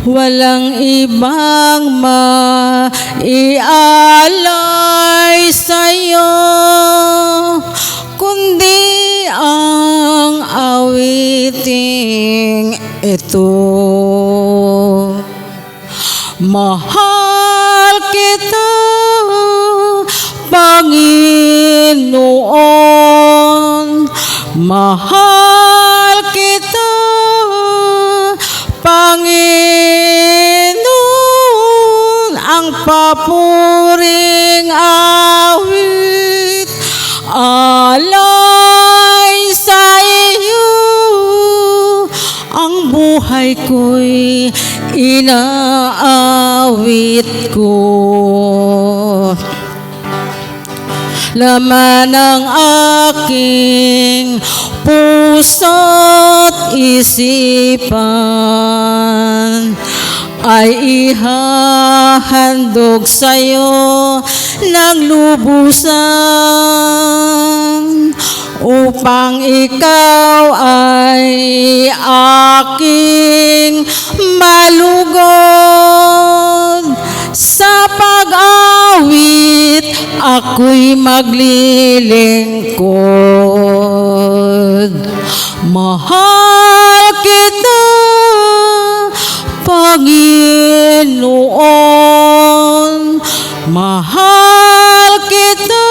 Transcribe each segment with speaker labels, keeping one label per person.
Speaker 1: Walang ibang maialay sa'yo kundi ang awiting ito. Mahal kita, Panginoon. Mahal kita, Panginoon. Ang papuring awit alay sa iyo. Ang buhay ko'y inaawit ko. Laman ng aking puso't isipan ay ihahandog sa'yo ng lubusan, upang ikaw ay aking malugod. Sa pag-awit ako'y maglilingkod. Mahal kita, Panginoon. Mahal kita,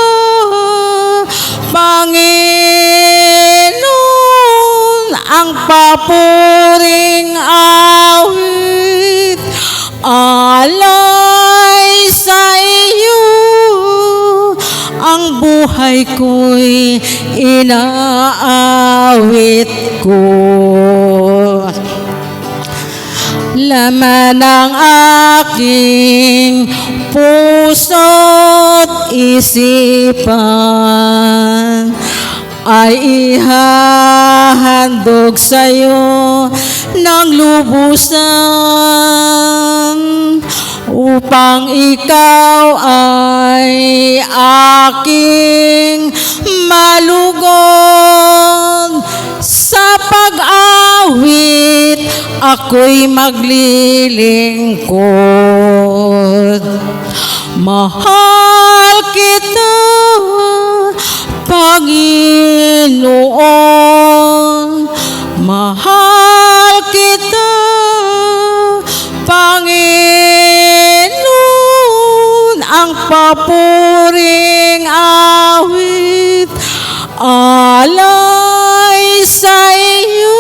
Speaker 1: Panginoon. Ang papuring awit alay sa iyo. Ang buhay ko'y inaawit ko. Laman ng aking puso't isipan ay ihahandog sa'yo ng lubusan, upang ikaw ay aking malugod. Sa pag-awit ako'y maglilingkod. Mahal kita, Panginoon. Mahal kita, Panginoon. Ang papuring awit alay sa iyo.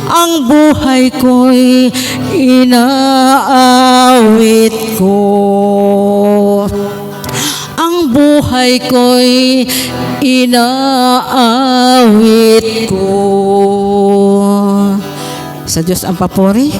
Speaker 1: Ang buhay ko'y inaawit ko. Ang buhay ko'y inaawit ko. Sa Diyos ang papuri.